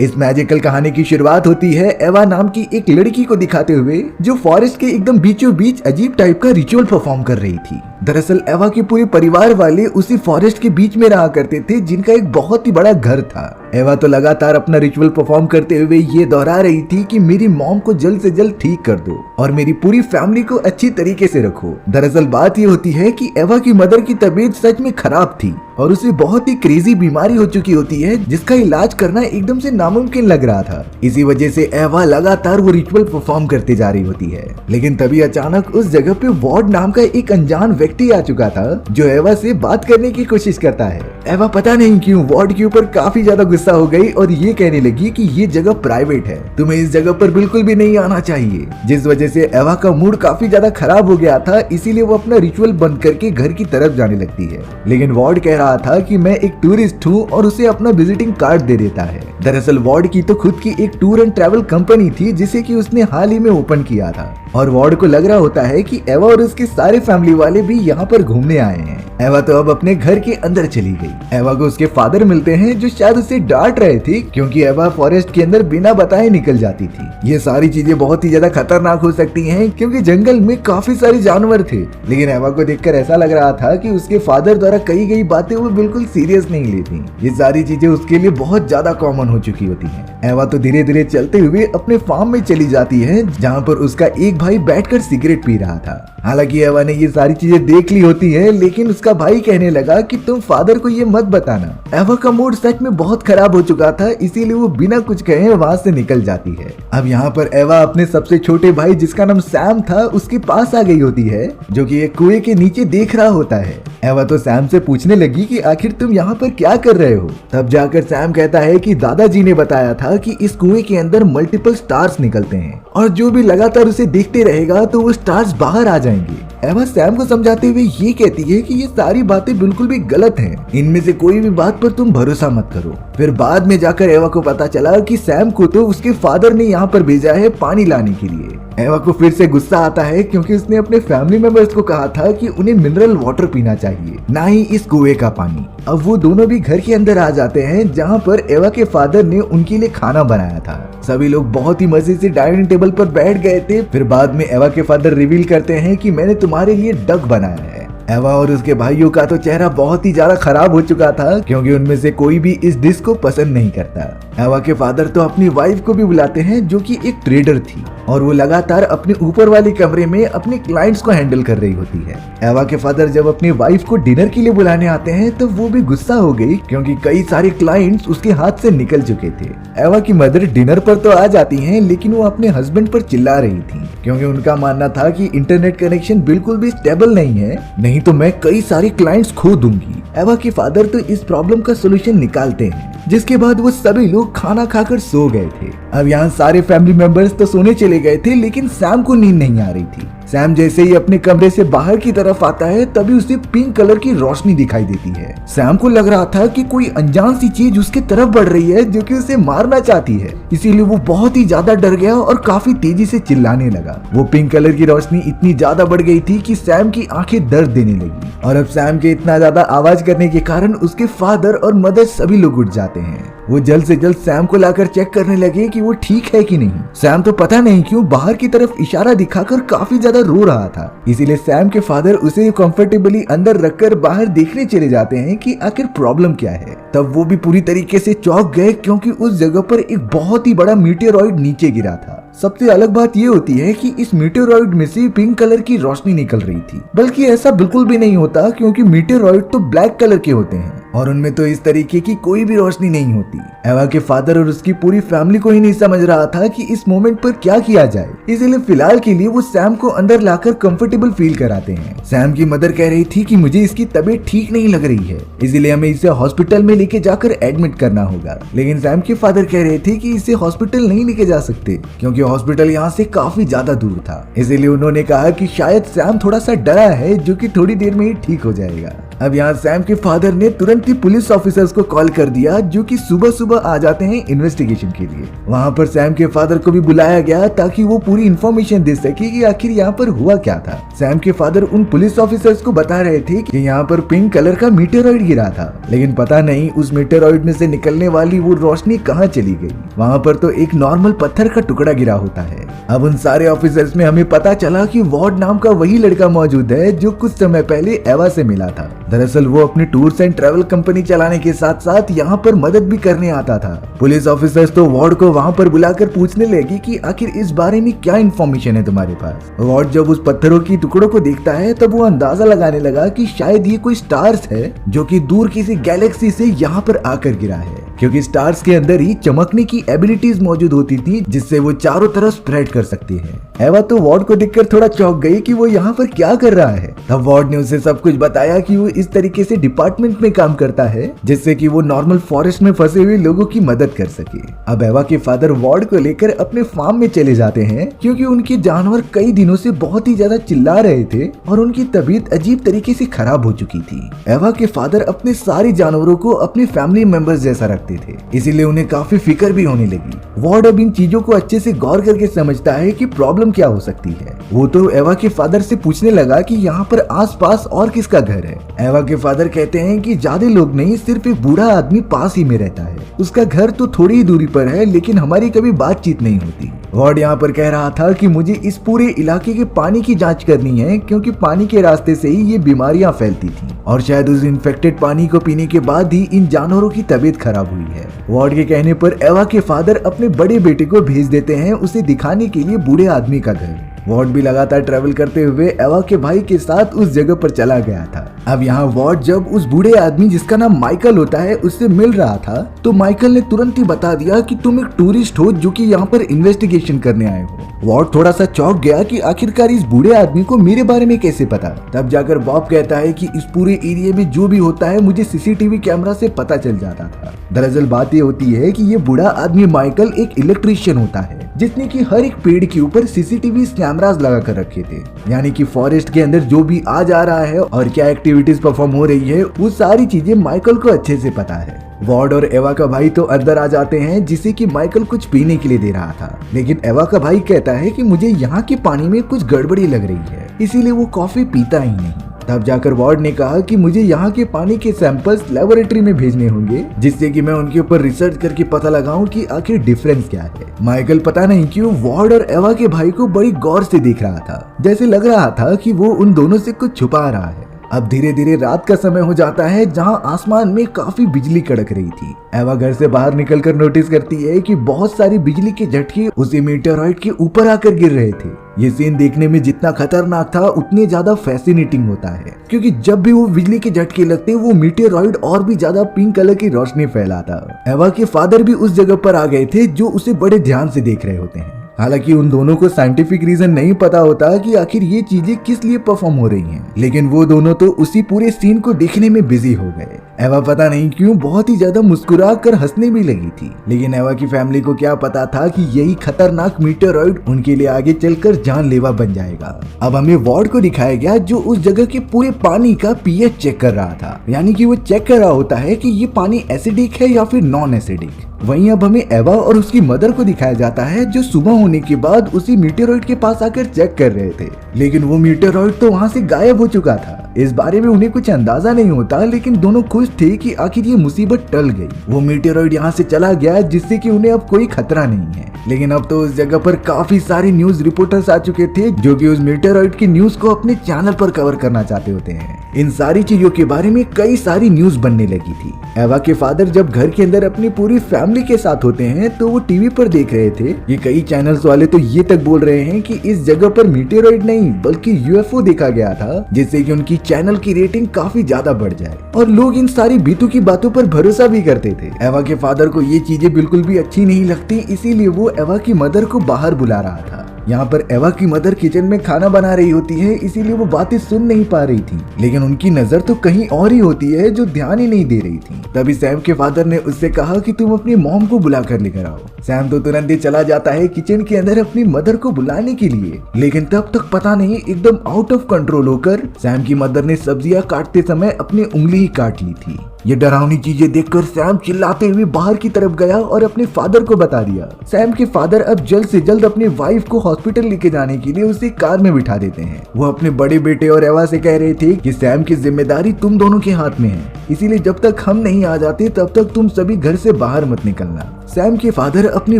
इस मैजिकल कहानी की शुरुआत होती है एवा नाम की एक लड़की को दिखाते हुए जो फॉरेस्ट के एकदम बीचों बीच अजीब टाइप का रिचुअल परफॉर्म कर रही थी। दरअसल एवा के पूरे परिवार वाले उसी फॉरेस्ट के बीच में रहा करते थे जिनका एक बहुत ही बड़ा घर था। एवा तो लगातार अपना रिचुअल परफॉर्म करते हुए ये दोहरा रही थी कि मेरी मॉम को जल्द से जल्द ठीक कर दो और मेरी पूरी फैमिली को अच्छी तरीके से रखो। दरअसल बात ये होती है कि एवा की मदर की तबीयत सच में खराब थी और उसे बहुत ही क्रेजी बीमारी हो चुकी होती है जिसका इलाज करना एकदम से नामुमकिन लग रहा था। इसी वजह से एवा लगातार वो रिचुअल परफॉर्म करती जा रही होती है। लेकिन तभी अचानक उस जगह पे वॉर्ड नाम का एक अनजान व्यक्ति आ चुका था जो एवा से बात करने की कोशिश करता है। एवा पता नहीं क्यों वॉर्ड के ऊपर काफी ज्यादा गुस्सा हो गई और ये कहने लगी कि ये जगह प्राइवेट है, तुम्हें इस जगह पर बिल्कुल भी नहीं आना चाहिए। जिस वजह से एवा का मूड काफी ज्यादा खराब हो गया था, इसीलिए वो अपना रिचुअल बंद करके घर की तरफ जाने लगती है। लेकिन वॉर्ड कह रहा था कि मैं एक टूरिस्ट हूँ और उसे अपना विजिटिंग कार्ड दे देता है। दरअसल वॉर्ड की तो खुद की एक टूर एंड ट्रैवल कंपनी थी जिसे कि उसने हाल ही में ओपन किया था और वॉर्ड को लग रहा होता है कि एवा और उसके सारे फैमिली वाले भी यहाँ पर घूमने आए हैं। एवा तो अब अपने घर के अंदर चली गई। एवा को उसके फादर मिलते हैं जो शायद उसे डांट रहे थे क्योंकि एवा फॉरेस्ट के अंदर बिना बताए निकल जाती थी। ये सारी चीजें बहुत ही ज्यादा खतरनाक हो सकती हैं क्योंकि जंगल में काफी सारे जानवर थे। लेकिन एवा को देखकर ऐसा लग रहा था कि उसके फादर द्वारा कही गई बातें वो बिल्कुल सीरियस नहीं लेती। ये सारी चीजें उसके लिए बहुत ज्यादा कॉमन हो चुकी होती है। एवा तो धीरे धीरे चलते हुए अपने फार्म में चली जाती है जहाँ पर उसका एक भाई बैठकर सिगरेट पी रहा था। हालांकि एवा ने ये सारी चीजें देख ली होती है लेकिन उसका भाई कहने लगा कि तुम फादर को ये मत बताना। एवा का मूड सच में बहुत खराब हो चुका था, इसीलिए वो बिना कुछ कहे वहाँ से निकल जाती है। अब यहाँ पर एवा अपने सबसे छोटे भाई जिसका नाम सैम था उसके पास आ गई होती है जो कि एक कुएं के नीचे देख रहा होता है। एवा तो सैम से पूछने लगी कि आखिर तुम यहाँ पर क्या कर रहे हो। तब जाकर सैम कहता है कि दादाजी ने बताया था कि इस कुएं के अंदर मल्टीपल स्टार्स निकलते हैं और जो भी लगातार उसे देखते रहेगा तो वो स्टार्स बाहर आ जाएंगे। एवा सैम को समझाते हुए ये कहती है कि ये सारी बातें बिल्कुल भी गलत हैं, इनमें से कोई भी बात पर तुम भरोसा मत करो। फिर बाद में जाकर एवा को पता चला कि सैम को तो उसके फादर ने यहाँ पर भेजा है पानी लाने के लिए। एवा को फिर से गुस्सा आता है क्योंकि उसने अपने फैमिली मेंबर्स को कहा था कि उन्हें मिनरल वाटर पीना चाहिए, ना ही इस कुएं का पानी। अब वो दोनों भी घर के अंदर आ जाते हैं जहाँ पर एवा के फादर ने उनके लिए खाना बनाया था। सभी लोग बहुत ही मजे से डाइनिंग टेबल पर बैठ गए थे। फिर बाद में एवा के फादर रिवील करते हैं कि मैंने तुम्हारे लिए डक बनाया है। एवा और उसके भाइयों का तो चेहरा बहुत ही ज्यादा खराब हो चुका था क्योंकि उनमें से कोई भी इस डिश को पसंद नहीं करता। एवा के फादर तो अपनी वाइफ को भी बुलाते हैं जो कि एक ट्रेडर थी और वो लगातार अपने ऊपर वाले कमरे में अपने क्लाइंट्स को हैंडल कर रही होती है। एवा के फादर जब अपनी वाइफ को डिनर के लिए बुलाने आते हैं तो वो भी गुस्सा हो गई क्योंकि कई सारे क्लाइंट्स उसके हाथ से निकल चुके थे। एवा की मदर डिनर पर तो आ जाती हैं लेकिन वो अपने हस्बैंड पर चिल्ला रही थी क्योंकि उनका मानना था कि इंटरनेट कनेक्शन बिल्कुल भी स्टेबल नहीं है, नहीं तो मैं कई सारे क्लाइंट्स खो दूंगी। एवा के फादर तो इस प्रॉब्लम का सोल्यूशन निकालते हैं जिसके बाद वो सभी लोग खाना खाकर सो गए थे। अब यहाँ सारे फैमिली मेंबर्स तो सोने चले गए थे लेकिन सैम को नींद नहीं आ रही थी। सैम जैसे ही अपने कमरे से बाहर की तरफ आता है तभी उसे पिंक कलर की रोशनी दिखाई देती है। सैम को लग रहा था कि कोई अनजान सी चीज उसके तरफ बढ़ रही है जो कि उसे मारना चाहती है, इसीलिए वो बहुत ही ज्यादा डर गया और काफी तेजी से चिल्लाने लगा। वो पिंक कलर की रोशनी इतनी ज्यादा बढ़ गई थी कि सैम की आंखें दर्द देने लगी और अब सैम के इतना ज्यादा आवाज करने के कारण उसके फादर और मदर सभी लोग उठ जाते हैं। वो जल्द से जल्द सैम को लाकर चेक करने लगे कि वो ठीक है कि नहीं। सैम तो पता नहीं क्यों बाहर की तरफ इशारा दिखाकर काफी ज्यादा रो रहा था, इसीलिए सैम के फादर उसे कंफर्टेबली अंदर रखकर बाहर देखने चले जाते हैं कि आखिर प्रॉब्लम क्या है। तब वो भी पूरी तरीके से चौंक गए क्योंकि उस जगह पर एक बहुत ही बड़ा मीटेरॉइड नीचे गिरा था। सबसे अलग बात ये होती है कि इस मीटेरॉइड में से पिंक कलर की रोशनी निकल रही थी, बल्कि ऐसा बिल्कुल भी नहीं होता क्योंकि मीटेरॉइड तो ब्लैक कलर के होते हैं और उनमें तो इस तरीके की कोई भी रोशनी नहीं होती। एवा के फादर और उसकी पूरी फैमिली को ही नहीं समझ रहा था कि इस मोमेंट पर क्या किया जाए, इसीलिए फिलहाल के लिए वो सैम को अंदर लाकर कंफर्टेबल फील कराते हैं। सैम की मदर कह रही थी कि मुझे इसकी तबीयत ठीक नहीं लग रही है, इसीलिए हमें इसे हॉस्पिटल में लेके जाकर एडमिट करना होगा। लेकिन सैम के फादर कह रहे थे कि इसे हॉस्पिटल नहीं लेके जा सकते क्योंकि हॉस्पिटल यहाँ से काफी ज्यादा दूर था, इसीलिए उन्होंने कहा कि शायद सैम थोड़ा सा डरा है जो कि थोड़ी देर में ही ठीक हो जाएगा। अब यहाँ सैम के फादर ने तुरंत ही पुलिस ऑफिसर्स को कॉल कर दिया, जो कि सुबह सुबह आ जाते हैं इन्वेस्टिगेशन के लिए। वहाँ पर सैम के फादर को भी बुलाया गया ताकि वो पूरी इन्फॉर्मेशन दे सके कि आखिर यहाँ पर हुआ क्या था। सैम के फादर उन पुलिस ऑफिसर्स को बता रहे थे कि यहाँ पर पिंक कलर का मीटेरॉइड गिरा था, लेकिन पता नहीं उस मीटेरॉइड में से निकलने वाली वो रोशनी कहाँ चली गई। वहाँ पर तो एक नॉर्मल पत्थर का टुकड़ा गिरा होता है। अब उन सारे ऑफिसर्स में हमें पता चला कि वॉर्ड नाम का वही लड़का मौजूद है जो कुछ समय पहले एवा से मिला था। दरअसल वो अपनी टूर्स एंड ट्रैवल कंपनी चलाने के साथ साथ यहाँ पर मदद भी करने आता था। पुलिस ऑफिसर्स तो वार्ड को वहाँ पर बुलाकर पूछने लगी कि आखिर इस बारे में क्या इन्फॉर्मेशन है तुम्हारे पास। वार्ड जब उस पत्थरों की टुकड़ों को देखता है तब वो अंदाजा लगाने लगा कि शायद ये कोई स्टार्स है जो कि दूर किसी गैलेक्सी से यहाँ पर आकर गिरा है, क्योंकि स्टार्स के अंदर ही चमकने की एबिलिटीज मौजूद होती थी जिससे वो चारों तरफ स्प्रेड कर सकती है। एवा तो वार्ड को देखकर थोड़ा चौंक गई कि वो यहाँ पर क्या कर रहा है। तब वार्ड ने उसे सब कुछ बताया कि वो इस तरीके से डिपार्टमेंट में काम करता है जिससे कि वो नॉर्मल फॉरेस्ट में फंसे हुए लोगों की मदद कर सके। अब एवा के फादर वार्ड को लेकर अपने फार्म में चले जाते हैं क्योंकि उनके जानवर कई दिनों से बहुत ही ज्यादा चिल्ला रहे थे और उनकी तबीयत अजीब तरीके से खराब हो चुकी थी। एवा के फादर अपने सारे जानवरों को अपने फैमिली मेंबर्स जैसा रखते थे, इसीलिए उन्हें काफी फिक्र भी होने लगी। वार्ड अब इन चीजों को अच्छे से गौर करके समझता है कि प्रॉब्लम क्या हो सकती है। वो तो एवा के फादर से पूछने लगा कि यहाँ पर आसपास और किसका घर है। एवा के फादर कहते हैं कि ज्यादा लोग नहीं, सिर्फ एक बूढ़ा आदमी पास ही में रहता है। उसका घर तो थोड़ी ही दूरी पर है, लेकिन हमारी कभी बातचीत नहीं होती। वार्ड यहाँ पर कह रहा था कि मुझे इस पूरे इलाके के पानी की जांच करनी है क्योंकि पानी के रास्ते से ही ये बीमारियां फैलती थी और शायद उस इन्फेक्टेड पानी को पीने के बाद ही इन जानवरों की तबीयत खराब हुई है। वार्ड के कहने पर एवा के फादर अपने बड़े बेटे को भेज देते हैं उसे दिखाने के लिए बूढ़े आदमी का घर। वार्ड भी लगातार ट्रैवल करते हुए एवा के भाई के साथ उस जगह पर चला गया था। अब यहाँ वार्ड जब उस बूढ़े आदमी जिसका नाम माइकल होता है उससे मिल रहा था तो माइकल ने तुरंत ही बता दिया कि तुम एक टूरिस्ट हो जो कि यहाँ पर इन्वेस्टिगेशन करने आए हो। वार्ड थोड़ा सा चौंक गया कि आखिरकार इस बूढ़े आदमी को मेरे बारे में कैसे पता। तब जाकर बॉब कहता है कि इस पूरे एरिया में जो भी होता है मुझे सीसीटीवी कैमरा से पता चल जाता था। दरअसल बात ये होती है कि ये बूढ़ा आदमी माइकल एक इलेक्ट्रीशियन होता है जिसने कि हर एक पेड़ के ऊपर सीसीटीवी कैमरास लगा कर रखे थे, यानी कि फॉरेस्ट के अंदर जो भी आ जा रहा है और क्या एक्टिविटीज परफॉर्म हो रही है वो सारी चीजें माइकल को अच्छे से पता है। वार्ड और एवा का भाई तो अंदर आ जाते हैं जिसे कि माइकल कुछ पीने के लिए दे रहा था, लेकिन एवा का भाई कहता है कि मुझे यहाँ के पानी में कुछ गड़बड़ी लग रही है, इसीलिए वो कॉफी पीता ही नहीं। तब जाकर वार्ड ने कहा कि मुझे यहाँ के पानी के सैंपल्स लेबोरेटरी में भेजने होंगे जिससे कि मैं उनके ऊपर रिसर्च करके पता लगाऊं कि आखिर डिफरेंस क्या है। माइकल पता नहीं क्यों वार्ड और एवा के भाई को बड़ी गौर से देख रहा था, जैसे लग रहा था कि वो उन दोनों से कुछ छुपा रहा है। अब धीरे धीरे रात का समय हो जाता है जहां आसमान में काफी बिजली कड़क रही थी। एवा घर से बाहर निकलकर नोटिस करती है कि बहुत सारी बिजली के झटके उसी मीटेरॉइड के ऊपर आकर गिर रहे थे। ये सीन देखने में जितना खतरनाक था उतने ज्यादा फैसिनेटिंग होता है क्योंकि जब भी वो बिजली के झटके लगते वो मीटेरॉइड और भी ज्यादा पिंक कलर की रोशनी फैलाता। एवा के फादर भी उस जगह पर आ गए थे जो उसे बड़े ध्यान से देख रहे होते हैं। हालांकि उन दोनों को साइंटिफिक रीजन नहीं पता होता कि आखिर ये चीजें किस लिए परफॉर्म हो रही हैं, लेकिन वो दोनों तो उसी पूरे सीन को देखने में बिजी हो गए। एवा पता नहीं क्यों बहुत ही ज्यादा मुस्कुरा कर हंसने भी लगी थी, लेकिन एवा की फैमिली को क्या पता था कि यही खतरनाक मीटेरॉइड उनके लिए आगे चलकर जानलेवा बन जाएगा। अब हमें वार्ड को दिखाया गया जो उस जगह के पूरे पानी का पीएच चेक कर रहा था, यानी कि वो चेक कर रहा होता है कि ये पानी एसिडिक है या फिर नॉन एसिडिक। वहीं अब हमें एवा और उसकी मदर को दिखाया जाता है जो सुबह होने के बाद उसी मीटेरॉइड के पास आकर चेक कर रहे थे, लेकिन वो मीटेरॉइड तो वहाँ से गायब हो चुका था। इस बारे में उन्हें कुछ अंदाजा नहीं होता, लेकिन दोनों खुश थे कि आखिर ये मुसीबत टल गई। वो मीटेरॉइड यहाँ से चला गया जिससे कि उन्हें अब कोई खतरा नहीं है। लेकिन अब तो उस जगह पर काफी सारे न्यूज रिपोर्टर्स आ चुके थे जो कि उस मीटेरॉइड की न्यूज को अपने चैनल पर कवर करना चाहते होते हैं। इन सारी चीजों के बारे में कई सारी न्यूज बनने लगी थी। एवा के फादर जब घर के अंदर अपनी पूरी फैमिली के साथ होते हैं तो वो टीवी पर देख रहे थे कि कई चैनल्स वाले तो ये तक बोल रहे हैं कि इस जगह पर मीटेरॉइड नहीं बल्कि यूएफओ देखा गया था, जिससे कि उनकी चैनल की रेटिंग काफी ज्यादा बढ़ जाए और लोग इन सारी बीतू की बातों पर भरोसा भी करते थे। एवा के फादर को ये चीजें बिल्कुल भी अच्छी नहीं लगती, इसीलिए वो एवा की मदर को बाहर बुला रहा था। यहाँ पर एवा की मदर किचन में खाना बना रही होती है, इसीलिए वो बातें सुन नहीं पा रही थी, लेकिन उनकी नजर तो कहीं और ही होती है जो ध्यान ही नहीं दे रही थी। तभी सैम के फादर ने उससे कहा कि तुम अपनी मॉम को बुला कर लेकर आओ। सैम तो तुरंत ही चला जाता है किचन के अंदर अपनी मदर को बुलाने के लिए, लेकिन तब तक पता नहीं एकदम आउट ऑफ कंट्रोल होकर सैम की मदर ने सब्जियां काटते समय अपनी उंगली ही काट ली थी। ये डरावनी चीजें देखकर सैम चिल्लाते हुए बाहर की तरफ गया और अपने फादर को बता दिया। सैम के फादर अब जल्द से जल्द अपनी वाइफ को हॉस्पिटल लेके जाने के लिए उसे कार में बिठा देते हैं। वो अपने बड़े बेटे और एवा से कह रहे थे कि सैम की जिम्मेदारी तुम दोनों के हाथ में है, इसीलिए जब तक हम नहीं आ जाते तब तक तुम सभी घर से बाहर मत निकलना। सैम के फादर अपनी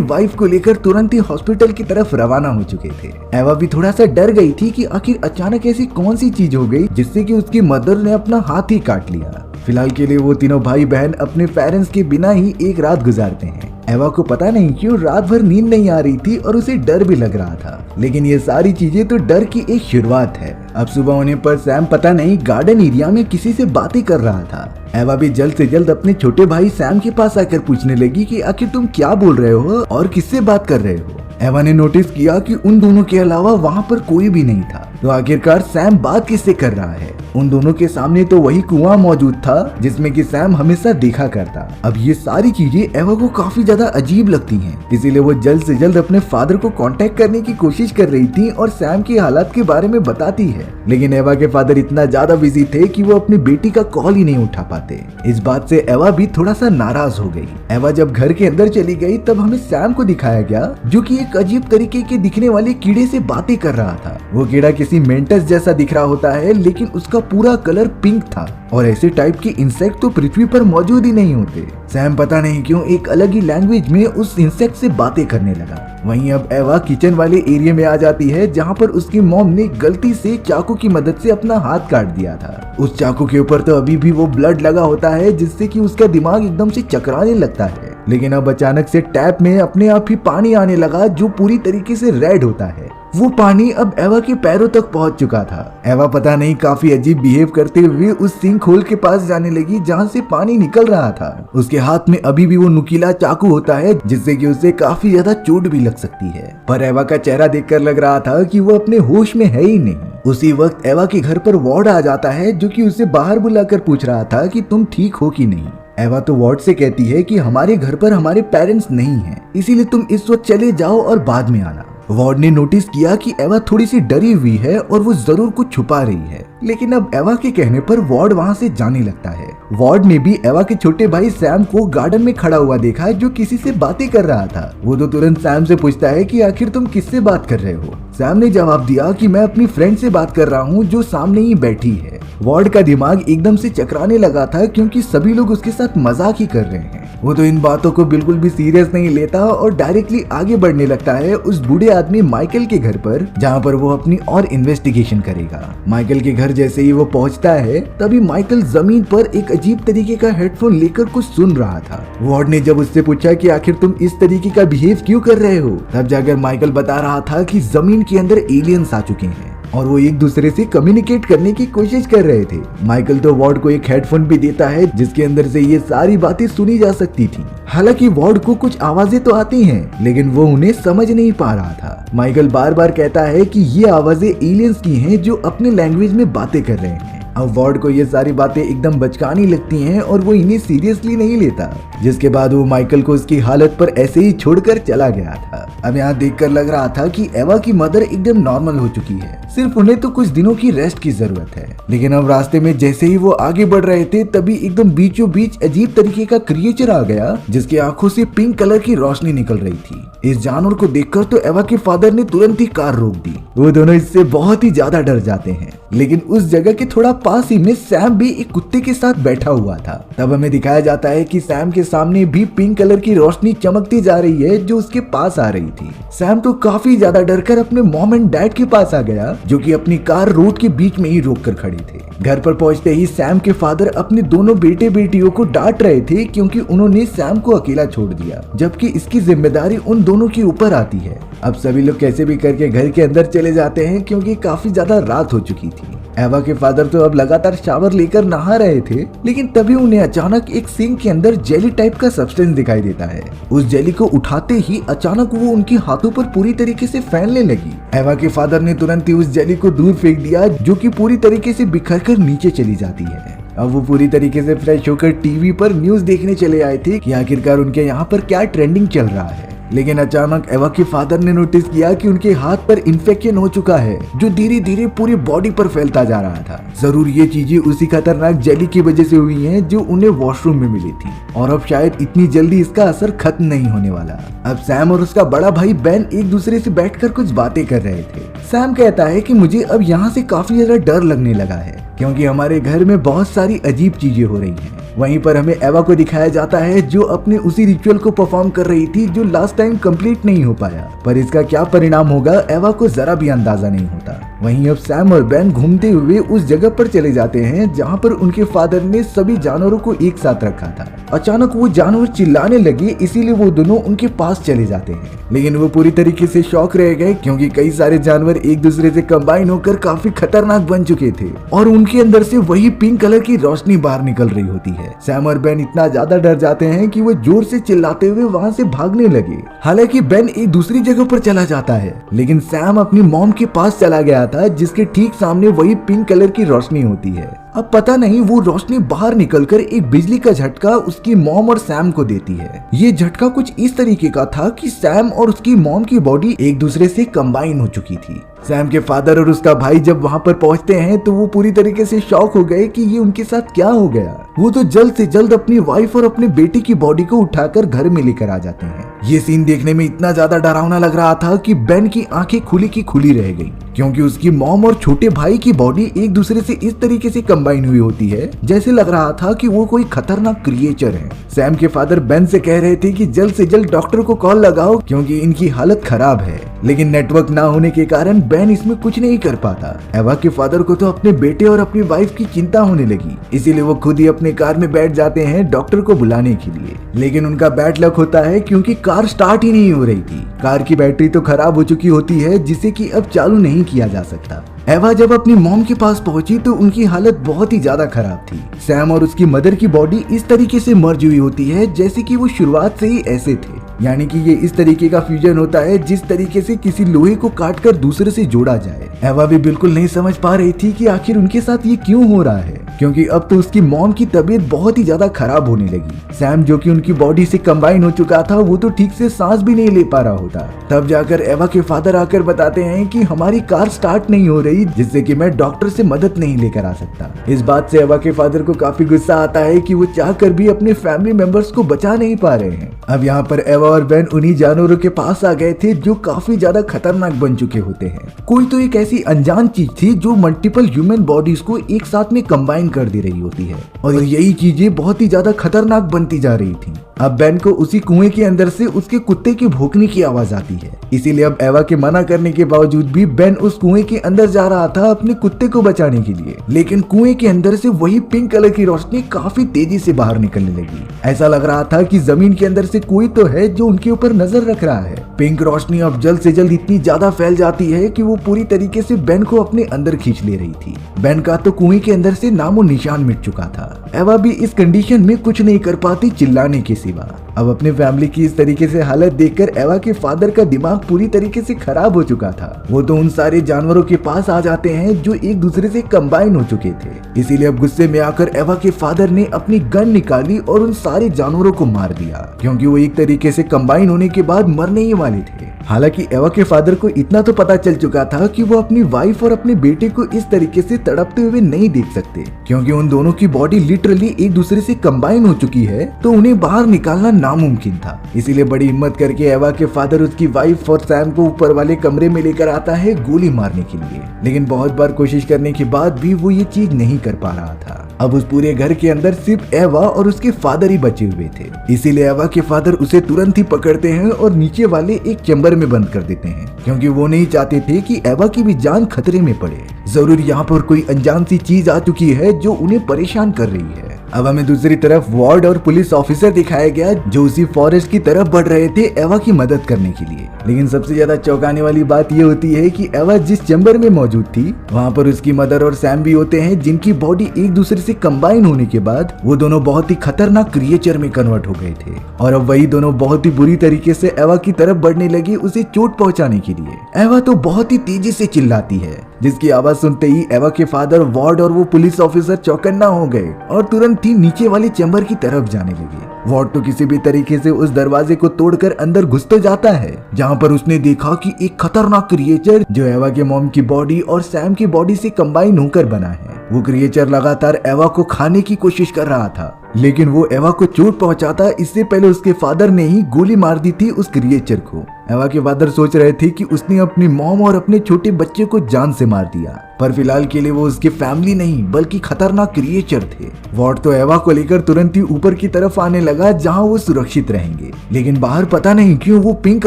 वाइफ को लेकर तुरंत ही हॉस्पिटल की तरफ रवाना हो चुके थे। एवा भी थोड़ा सा डर गई थी कि आखिर अचानक ऐसी कौन सी चीज हो गई जिससे कि उसकी मदर ने अपना हाथ ही काट लिया। फिलहाल के लिए वो तीनों भाई बहन अपने पेरेंट्स के बिना ही एक रात गुजारते हैं। एवा को पता नहीं क्यों रात भर नींद नहीं आ रही थी और उसे डर भी लग रहा था, लेकिन ये सारी चीजें तो डर की एक शुरुआत है। अब सुबह होने पर सैम पता नहीं गार्डन एरिया में किसी से बातें कर रहा था। एवा भी जल्द से जल्द अपने छोटे भाई सैम के पास आकर पूछने लगी कि आखिर तुम क्या बोल रहे हो और किससे बात कर रहे हो। एवा ने नोटिस किया कि उन दोनों के अलावा वहाँ पर कोई भी नहीं था, तो आखिरकार सैम बात किससे कर रहा है। उन दोनों के सामने तो वही कुआं मौजूद था जिसमें कि सैम हमेशा देखा करता। अब ये सारी चीजें एवा को काफी ज्यादा अजीब लगती हैं, इसीलिए वो जल्द से जल्द अपने फादर को कांटेक्ट करने की कोशिश कर रही थी और सैम की हालात के बारे में बताती है, लेकिन एवा के फादर इतना ज्यादा बिजी थे कि वो अपनी बेटी का कॉल ही नहीं उठा पाते। इस बात से एवा भी थोड़ा सा नाराज हो गई। एवा जब घर के अंदर चली गई तब हमें सैम को दिखाया गया जो कि एक अजीब तरीके के दिखने वाले कीड़े से बातें कर रहा था। वो कीड़ा किसी मेंटस जैसा दिख रहा होता है, लेकिन उसका पूरा कलर पिंक था और ऐसे टाइप के इंसेक्ट तो पृथ्वी पर मौजूद ही नहीं होते। सैम पता नहीं क्यों एक अलग ही लैंग्वेज में उस इंसेक्ट से बातें करने लगा। वहीं अब एवा किचन वाले एरिया में आ जाती है जहाँ पर उसकी मॉम ने गलती से चाकू की मदद से अपना हाथ काट दिया था। उस चाकू के ऊपर तो अभी भी वो ब्लड लगा होता है जिससे कि उसका दिमाग एकदम से चकराने लगता है, लेकिन अब अचानक से टैप में अपने आप ही पानी आने लगा जो पूरी तरीके से रेड होता है। वो पानी अब एवा के पैरों तक पहुंच चुका था। एवा पता नहीं काफी अजीब बिहेव करते हुए उस सिंक होल के पास जाने लगी जहां से पानी निकल रहा था। उसके हाथ में अभी भी वो नुकीला चाकू होता है जिससे कि उसे काफी ज्यादा चोट भी लग सकती है, पर एवा का चेहरा देखकर लग रहा था कि वो अपने होश में है ही नहीं। उसी वक्त एवा के घर पर वार्ड आ जाता है जो कि उसे बाहर बुलाकर पूछ रहा था कि तुम ठीक हो कि नहीं। एवा तो वार्ड से कहती है कि हमारे घर पर हमारे पेरेंट्स नहीं हैं, इसीलिए तुम इस वक्त चले जाओ और बाद में आना। वार्ड ने नोटिस किया कि एवा थोड़ी सी डरी हुई है और वो जरूर कुछ छुपा रही है, लेकिन अब एवा के कहने पर वार्ड वहाँ से जाने लगता है। वार्ड ने भी एवा के छोटे भाई सैम को गार्डन में खड़ा हुआ देखा जो किसी से बातें कर रहा था। वो तो तुरंत सैम से पूछता है कि आखिर तुम किससे बात कर रहे हो। सैम ने जवाब दिया कि मैं अपनी फ्रेंड से बात कर रहा हूँ जो सामने ही बैठी है। वार्ड का दिमाग एकदम से चकराने लगा था क्योंकि सभी लोग उसके साथ मजाक ही कर रहे हैं। वो तो इन बातों को बिल्कुल भी सीरियस नहीं लेता और डायरेक्टली आगे बढ़ने लगता है उस बूढ़े आदमी माइकल के घर पर, जहाँ पर वो अपनी और इन्वेस्टिगेशन करेगा। माइकल के घर जैसे ही वो पहुँचता है तभी माइकल जमीन पर एक अजीब तरीके का हेडफोन लेकर कुछ सुन रहा था। वार्ड ने जब उससे पूछा कि आखिर तुम इस तरीके का बिहेव क्यों कर रहे हो, तब जाकर माइकल बता रहा था कि जमीन के अंदर एलियंस आ चुके हैं और वो एक दूसरे से कम्युनिकेट करने की कोशिश कर रहे थे। माइकल तो वार्ड को एक हेडफोन भी देता है जिसके अंदर से ये सारी बातें सुनी जा सकती थी। हालांकि वार्ड को कुछ आवाजें तो आती हैं, लेकिन वो उन्हें समझ नहीं पा रहा था। माइकल बार बार कहता है कि ये आवाजें एलियंस की हैं जो अपने लैंग्वेज में बातें कर रहे हैं। अब वार्ड को ये सारी बातें एकदम बचकानी लगती हैं और वो इन्हें सीरियसली नहीं लेता, जिसके बाद वो माइकल को उसकी हालत पर ऐसे ही छोड़कर चला गया था। अब यहाँ देखकर लग रहा था कि एवा की मदर एकदम नॉर्मल हो चुकी है, सिर्फ उन्हें तो कुछ दिनों की रेस्ट की जरूरत है। लेकिन अब रास्ते में जैसे ही वो आगे बढ़ रहे थे तभी एकदम बीचों बीच अजीब तरीके का क्रिएचर आ गया जिसकी आंखों से पिंक कलर की रोशनी निकल रही थी। इस जानवर को देखकर तो एवा के फादर ने तुरंत ही कार रोक दी। वो दोनों इससे बहुत ही ज्यादा डर जाते हैं, लेकिन उस जगह के थोड़ा पास ही में सैम भी एक कुत्ते के साथ बैठा हुआ था। तब हमें दिखाया जाता है कि सैम के सामने भी पिंक कलर की रोशनी चमकती जा रही है जो उसके पास आ रही थी। सैम तो काफी ज्यादा डरकर अपने मॉम एंड डैड के पास आ गया जो कि अपनी कार रोड के बीच में ही रोककर खड़े थे। घर पर पहुंचते ही सैम के फादर अपने दोनों बेटे बेटियों को डांट रहे थे क्योंकि उन्होंने सैम को अकेला छोड़ दिया, जबकि इसकी जिम्मेदारी उन दोनों के ऊपर आती है। अब सभी लोग कैसे भी करके घर के अंदर चले जाते हैं क्योंकि काफी ज्यादा रात हो चुकी थी। एवा के फादर तो अब लगातार शावर लेकर नहा रहे थे, लेकिन तभी उन्हें अचानक एक सिंक के अंदर जेली टाइप का सब्सटेंस दिखाई देता है। उस जेली को उठाते ही अचानक वो उनके हाथों पर पूरी तरीके से फैलने लगी। एवा के फादर ने तुरंत ही उस जेली को दूर फेंक दिया, जो कि पूरी तरीके से बिखर कर नीचे चली जाती है। अब वो पूरी तरीके से फ्रेश होकर टीवी पर न्यूज देखने चले आए थे कि आखिरकार उनके यहाँ पर क्या ट्रेंडिंग चल रहा है। लेकिन अचानक एवा के फादर ने नोटिस किया कि उनके हाथ पर इन्फेक्शन हो चुका है, जो धीरे धीरे पूरी बॉडी पर फैलता जा रहा था। जरूर ये चीजें उसी खतरनाक जेली की वजह से हुई हैं जो उन्हें वॉशरूम में मिली थी, और अब शायद इतनी जल्दी इसका असर खत्म नहीं होने वाला। अब सैम और उसका बड़ा भाई बेन एक दूसरे से बैठकर कुछ बातें कर रहे थे। सैम कहता है कि मुझे अब यहाँ से काफी ज्यादा डर लगने लगा है, क्योंकि हमारे घर में बहुत सारी अजीब चीजें हो रही हैं। वहीं पर हमें एवा को दिखाया जाता है जो अपने उसी रिचुअल को परफॉर्म कर रही थी जो लास्ट टाइम कंप्लीट नहीं हो पाया, पर इसका क्या परिणाम होगा एवा को जरा भी अंदाजा नहीं होता। वहीं अब सैम और बेन घूमते हुए उस जगह पर चले जाते हैं जहां पर उनके फादर ने सभी जानवरों को एक साथ रखा था। अचानक वो जानवर चिल्लाने लगे, इसीलिए वो दोनों उनके पास चले जाते हैं, लेकिन वो पूरी तरीके से शॉक रह गए क्योंकि कई सारे जानवर एक दूसरे से कंबाइन होकर काफी खतरनाक बन चुके थे और उनके अंदर से वही पिंक कलर की रोशनी बाहर निकल रही होती है। सैम और बेन इतना ज्यादा डर जाते हैं कि वो जोर से चिल्लाते हुए वहाँ से भागने लगे। हालांकि बेन एक दूसरी जगह पर चला जाता है, लेकिन सैम अपनी मॉम के पास चला गया था जिसके ठीक सामने वही पिंक कलर की रोशनी होती है। अब पता नहीं वो रोशनी बाहर निकलकर एक बिजली का झटका उसकी मॉम और सैम को देती है। ये झटका कुछ इस तरीके का था कि सैम और उसकी मॉम की बॉडी एक दूसरे से कंबाइन हो चुकी थी। सैम के फादर और उसका भाई जब वहाँ पर पहुँचते हैं तो वो पूरी तरीके से शॉक हो गए कि ये उनके साथ क्या हो गया। वो तो जल्द से जल्द अपनी वाइफ और अपने बेटे की बॉडी को उठाकर घर में लेकर आ जाते हैं। ये सीन देखने में इतना ज्यादा डरावना लग रहा था कि बेन की आंखें खुली की खुली रह गई, क्योंकि उसकी मॉम और छोटे भाई की बॉडी एक दूसरे से इस तरीके से कंबाइन हुई होती है जैसे लग रहा था कि वो कोई खतरनाक क्रिएचर है। सैम के फादर बेन से कह रहे थे कि जल्द से जल्द डॉक्टर को कॉल लगाओ क्योंकि इनकी हालत खराब है, लेकिन नेटवर्क ना होने के कारण बेन इसमें कुछ नहीं कर पाता। एवा के फादर को तो अपने बेटे और अपनी वाइफ की चिंता होने लगी, इसीलिए वो खुद ही अपने कार में बैठ जाते हैं डॉक्टर को बुलाने के लिए। लेकिन उनका बैड लक होता है क्योंकि कार स्टार्ट ही नहीं हो रही थी। कार की बैटरी तो खराब हो चुकी होती है जिसे कि अब चालू नहीं किया जा सकता। एवा जब अपनी मॉम के पास पहुंची तो उनकी हालत बहुत ही ज्यादा खराब थी। सैम और उसकी मदर की बॉडी इस तरीके से मर्ज हुई होती है जैसे कि वो शुरुआत से ही ऐसे थे, यानी कि ये इस तरीके का फ्यूजन होता है जिस तरीके से किसी लोहे को काटकर दूसरे से जोड़ा जाए। एवा भी बिल्कुल नहीं समझ पा रही थी कि आखिर उनके साथ ये क्यों हो रहा है, क्योंकि अब तो उसकी मॉम की तबीयत बहुत ही ज्यादा खराब होने लगी। सैम जो कि उनकी बॉडी से कंबाइन हो चुका था वो तो ठीक से सांस भी नहीं ले पा रहा होता। तब जाकर एवा के फादर आकर बताते हैं कि हमारी कार स्टार्ट नहीं हो रही, जिससे कि मैं डॉक्टर से मदद नहीं लेकर आ सकता। इस बात से एवा के फादर को काफी गुस्सा आता है कि वो चाहकर भी अपने फैमिली मेंबर्स को बचा नहीं पा रहे हैं। अब यहाँ पर एवा और बेन उन्हीं जानवरों के पास आ गए थे जो काफी ज्यादा खतरनाक बन चुके होते हैं। कोई तो एक ऐसी अनजान चीज थी जो मल्टीपल ह्यूमन बॉडीज को एक साथ में कंबाइन कर दे रही होती है, और यही चीजें बहुत ही ज्यादा खतरनाक बनती जा रही थी। अब बेन को उसी कुएं के अंदर से उसके कुत्ते की भौंकने की आवाज आती है, इसीलिए अब एवा के मना करने के बावजूद भी बेन उस कुएं के अंदर जा रहा था अपने कुत्ते को बचाने के लिए। लेकिन कुएं के अंदर से वही पिंक कलर की रोशनी काफी तेजी से बाहर निकलने लगी। ऐसा लग रहा था कि जमीन के अंदर से कोई तो है जो उनके ऊपर नजर रख रहा है। पिंक रोशनी अब जल्द से जल्द इतनी ज्यादा फैल जाती है कि वो पूरी तरीके से बेन को अपने अंदर खींच ले रही थी। बेन का तो कुएं के अंदर से नामो निशान मिट चुका था। एवा भी इस कंडीशन में कुछ नहीं कर पाती चिल्लाने के सिवा। अब अपने फैमिली की इस तरीके से हालत देखकर एवा के फादर का दिमाग पूरी तरीके से खराब हो चुका था। वो तो उन सारे जानवरों के पास आ जाते हैं जो एक दूसरे से कंबाइन हो चुके थे। इसीलिए अब गुस्से में आकर एवा के फादर ने अपनी गन निकाली और उन सारे जानवरों को मार दिया, क्योंकि वो एक तरीके से कंबाइन होने के बाद मरने ही वाले थे। हालांकि एवा के फादर को इतना तो पता चल चुका था कि वो अपनी वाइफ और अपने बेटे को इस तरीके से तड़पते हुए नहीं देख सकते, क्योंकि उन दोनों की बॉडी लिटरली एक दूसरे से कंबाइन हो चुकी है, तो उन्हें बाहर निकालना नामुमकिन था। इसीलिए बड़ी हिम्मत करके एवा के फादर उसकी वाइफ और सैम को ऊपर वाले कमरे में लेकर आता है गोली मारने के लिए। लेकिन बहुत बार कोशिश करने के बाद भी वो ये चीज नहीं कर पा रहा था। अब उस पूरे घर के अंदर सिर्फ एवा और उसके फादर ही बचे हुए थे। इसीलिए एवा के फादर उसे तुरंत ही पकड़ते हैं और नीचे वाले एक चैम्बर में बंद कर देते हैं, क्योंकि वो नहीं चाहते थे कि एवा की भी जान खतरे में पड़े। जरूर यहाँ पर कोई अनजान सी चीज आ चुकी है जो उन्हें परेशान कर रही है। अब हमें दूसरी तरफ वार्ड और पुलिस ऑफिसर दिखाया गया जो उसी फॉरेस्ट की तरफ बढ़ रहे थे एवा की मदद करने के लिए। लेकिन सबसे ज्यादा चौंकाने वाली बात ये होती है कि एवा जिस चैम्बर में मौजूद थी वहाँ पर उसकी मदर और सैम भी होते हैं, जिनकी बॉडी एक दूसरे से कंबाइन होने के बाद वो दोनों बहुत ही खतरनाक क्रिएचर में कन्वर्ट हो गए थे। और अब वही दोनों बहुत ही बुरी तरीके से एवा की तरफ बढ़ने लगी उसे चोट पहुंचाने के लिए। एवा तो बहुत ही तेजी से चिल्लाती है, जिसकी आवाज सुनते ही एवा के फादर, वार्ड और वो पुलिस ऑफिसर चौकन्ना हो गए और तुरंत ही नीचे वाले चैम्बर की तरफ जाने लगे। वार्ड तो किसी भी तरीके से उस दरवाजे को तोड़कर अंदर घुस तो जाता है, जहाँ पर उसने देखा कि एक खतरनाक क्रिएचर जो एवा के मॉम की बॉडी और सैम की बॉडी से कंबाइन होकर बना है। वो क्रिएचर लगातार एवा को खाने की कोशिश कर रहा था, लेकिन वो एवा को चोट पहुंचाता इससे पहले उसके फादर ने ही गोली मार दी थी उस क्रिएचर को। एवा के फादर सोच रहे थे कि उसने अपनी मॉम और अपने छोटे बच्चे को जान से मार दिया, पर फिलहाल के लिए वो उसके फैमिली नहीं बल्कि खतरनाक क्रिएचर थे। वार्ड तो एवा को लेकर तुरंत ही ऊपर की तरफ आने लगा जहां वो सुरक्षित रहेंगे, लेकिन बाहर पता नहीं क्यों वो पिंक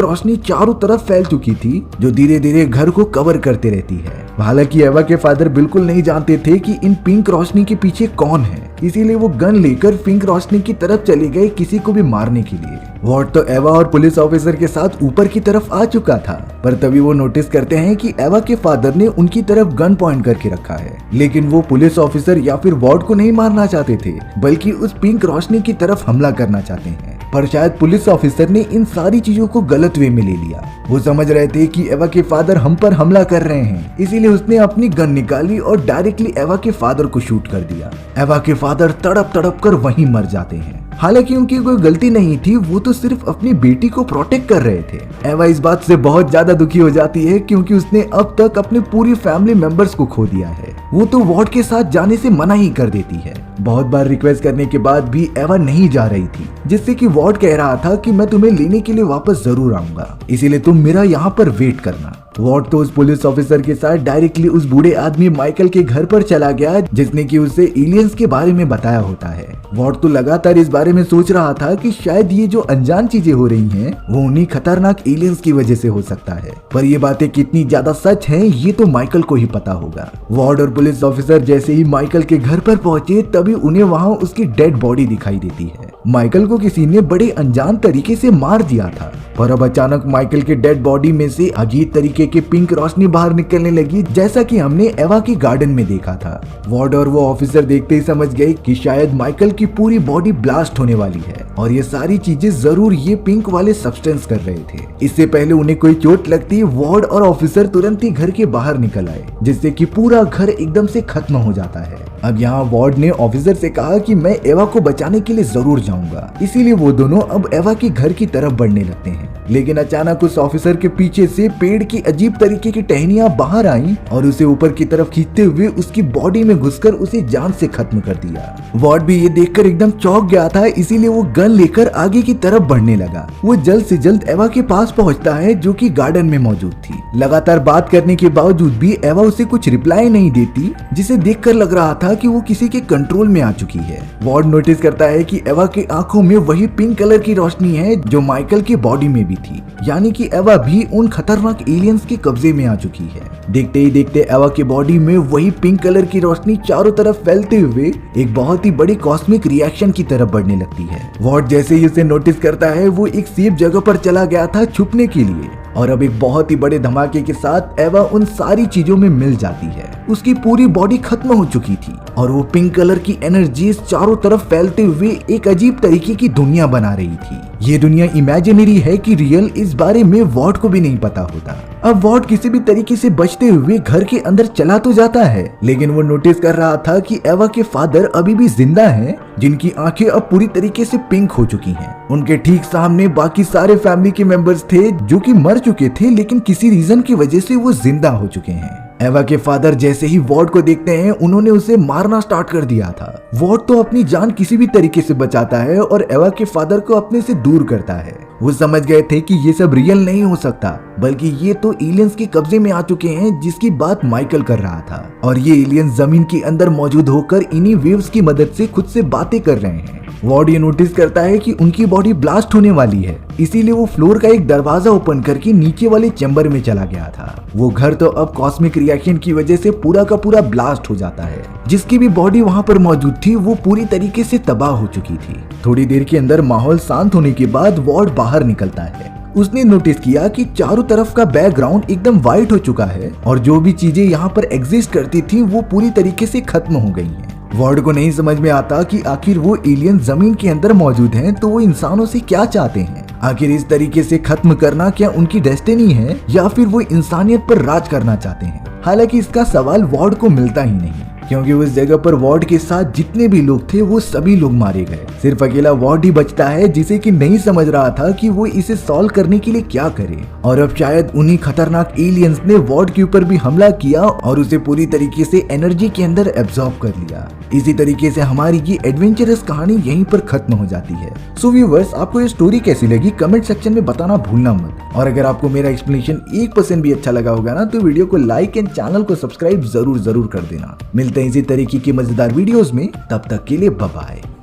रोशनी चारों तरफ फैल चुकी थी जो धीरे धीरे घर को कवर करते रहती है। हालांकि एवा के फादर बिल्कुल नहीं जानते थे कि इन पिंक रोशनी के पीछे कौन है, इसीलिए वो गन लेकर पिंक रोशनी की तरफ चले गए किसी को भी मारने के लिए। वार्ड तो एवा और पुलिस ऑफिसर के साथ ऊपर की तरफ आ चुका था, पर तभी वो नोटिस करते हैं कि एवा के फादर ने उनकी तरफ गन पॉइंट करके रखा है। लेकिन वो पुलिस ऑफिसर या फिर वार्ड को नहीं मारना चाहते थे, बल्कि उस पिंक रोशनी की तरफ हमला करना चाहते हैं। पर शायद पुलिस ऑफिसर ने इन सारी चीजों को गलत वे में ले लिया। वो समझ रहे थे कि एवा के फादर हम पर हमला कर रहे हैं, इसीलिए उसने अपनी गन निकाली और डायरेक्टली एवा के फादर को शूट कर दिया। एवा के फादर तड़प तड़प कर वहीं मर जाते हैं। हालांकि उनकी कोई गलती नहीं थी, वो तो सिर्फ अपनी बेटी को प्रोटेक्ट कर रहे थे। एवा इस बात से बहुत ज्यादा दुखी हो जाती है क्योंकि उसने अब तक अपने पूरी फैमिली मेंबर्स को खो दिया है। वो तो वार्ड के साथ जाने से मना ही कर देती है। बहुत बार रिक्वेस्ट करने के बाद भी एवा नहीं जा रही थी, जिससे कि वार्ड कह रहा था कि मैं तुम्हें लेने के लिए वापस जरूर आऊंगा, इसीलिए तुम मेरा यहाँ पर वेट करना। वार्ड तो उस पुलिस ऑफिसर के साथ डायरेक्टली उस बूढ़े आदमी माइकल के घर पर चला गया जिसने कि उसे एलियंस के बारे में बताया होता है। वार्ड तो लगातार इस बारे में सोच रहा था कि शायद ये जो अनजान चीजें हो रही हैं वो उन्हीं खतरनाक एलियंस की वजह से हो सकता है, पर ये बातें कितनी ज्यादा सच हैं ये तो माइकल को ही पता होगा। वार्ड और पुलिस ऑफिसर जैसे ही माइकल के घर पर पहुंचे तभी उन्हें वहाँ उसकी डेड बॉडी दिखाई देती है। माइकल को किसी ने बड़े अनजान तरीके से मार दिया था, पर अब अचानक माइकल के डेड बॉडी में से अजीब तरीके की पिंक रोशनी बाहर निकलने लगी, जैसा कि हमने एवा की गार्डन में देखा था। वार्ड और वो ऑफिसर देखते ही समझ गए कि शायद माइकल की पूरी बॉडी ब्लास्ट होने वाली है और ये सारी चीजें जरूर ये पिंक वाले सब्सटेंस कर रहे थे। इससे पहले उन्हें कोई चोट लगती वार्ड और ऑफिसर तुरंत ही घर के बाहर निकल आए, जिससे कि पूरा घर एकदम से खत्म हो जाता है। अब यहाँ वार्ड ने ऑफिसर से कहा कि मैं एवा को बचाने के लिए जरूर जाऊंगा, इसीलिए वो दोनों अब एवा के घर की तरफ बढ़ने लगते हैं। लेकिन अचानक उस ऑफिसर के पीछे से पेड़ की अजीब तरीके की टहनियां बाहर आईं और उसे ऊपर की तरफ खींचते हुए उसकी बॉडी में घुसकर उसे जान से खत्म कर दिया। वार्ड भी ये देखकर एकदम चौंक गया था, इसीलिए वो गन लेकर आगे की तरफ बढ़ने लगा। वो जल्द से जल्द एवा के पास पहुंचता है जो कि गार्डन में मौजूद थी। लगातार बात करने के बावजूद भी एवा उसे कुछ रिप्लाई नहीं देती, जिसे देखकर लग रहा था कि वो किसी के कंट्रोल में आ चुकी है। वार्ड नोटिस करता है कि एवा की आंखों में वही पिंक कलर की रोशनी है जो माइकल की बॉडी में भी थी, यानी कि एवा भी उन खतरनाक एलियंस के कब्जे में आ चुकी है। देखते ही देखते एवा की बॉडी में वही पिंक कलर की रोशनी चारों तरफ फैलते हुए एक बहुत ही बड़ी कॉस्मिक रिएक्शन की तरफ बढ़ने लगती है। वार्ड जैसे ही उसे नोटिस करता है वो एक सेफ जगह पर चला गया था छुपने के लिए, और अब एक बहुत ही बड़े धमाके के साथ एवा उन सारी चीजों में मिल जाती है। उसकी पूरी बॉडी खत्म हो चुकी थी और वो पिंक कलर की एनर्जी चारों तरफ फैलते हुए एक अजीब तरीके की दुनिया बना रही थी। ये दुनिया इमेजिनरी है कि रियल, इस बारे में वार्ड को भी नहीं पता होता। अब वार्ड किसी भी तरीके से बचते हुए घर के अंदर चला तो जाता है, लेकिन वो नोटिस कर रहा था कि एवा के फादर अभी भी जिंदा हैं, जिनकी आंखें अब पूरी तरीके से पिंक हो चुकी हैं। उनके ठीक सामने बाकी सारे फैमिली के मेंबर्स थे जो कि मर चुके थे, लेकिन किसी रीजन की वजह से वो जिंदा हो चुके हैं। एवा के फादर जैसे ही वार्ड को देखते हैं उन्होंने उसे मारना स्टार्ट कर दिया था। वार्ड तो अपनी जान किसी भी तरीके से बचाता है और एवा के फादर को अपने से दूर करता है। वो समझ गए थे कि ये सब रियल नहीं हो सकता, बल्कि ये तो एलियंस के कब्जे में आ चुके हैं जिसकी बात माइकल कर रहा था, और ये एलियंस जमीन के अंदर मौजूद होकर इन्हीं वेव्स की मदद से खुद से बातें कर रहे हैं। वार्ड ये नोटिस करता है कि उनकी बॉडी ब्लास्ट होने वाली है, इसीलिए वो फ्लोर का एक दरवाजा ओपन करके नीचे वाले चैम्बर में चला गया था। वो घर तो अब कॉस्मिक रिएक्शन की वजह से पूरा का पूरा ब्लास्ट हो जाता है। जिसकी भी बॉडी वहाँ पर मौजूद थी वो पूरी तरीके से तबाह हो चुकी थी। थोड़ी देर के अंदर माहौल शांत होने के बाद वार्ड बाहर निकलता है। उसने नोटिस किया कि चारों तरफ का बैकग्राउंड एकदम वाइट हो चुका है और जो भी चीजें यहाँ पर एग्जिस्ट करती थी वो पूरी तरीके से खत्म हो गई हैं। वार्ड को नहीं समझ में आता कि आखिर वो एलियन जमीन के अंदर मौजूद हैं तो वो इंसानों से क्या चाहते हैं। आखिर इस तरीके से खत्म करना क्या उनकी डेस्टिनी है या फिर वो इंसानियत पर राज करना चाहते हैं। हालांकि इसका सवाल वार्ड को मिलता ही नहीं, क्योंकि उस जगह पर वार्ड के साथ जितने भी लोग थे वो सभी लोग मारे गए। सिर्फ अकेला वार्ड ही बचता है जिसे कि नहीं समझ रहा था कि वो इसे सॉल्व करने के लिए क्या करे। और अब शायद उन्हीं खतरनाक एलियंस ने वार्ड के ऊपर भी हमला किया और उसे पूरी तरीके से एनर्जी के अंदर एब्जॉर्ब कर लिया। इसी तरीके से हमारी ये एडवेंचरस कहानी यहीं पर खत्म हो जाती है। सो व्यूअर्स, आपको ये स्टोरी कैसी लगी कमेंट सेक्शन में बताना भूलना मत। और अगर आपको मेरा एक्सप्लेनेशन 1% भी अच्छा लगा होगा ना तो वीडियो को लाइक एंड चैनल को सब्सक्राइब जरूर कर देना। मिलते हैं इसी तरीके की मजेदार वीडियोस में, तब तक के लिए बाय बाय।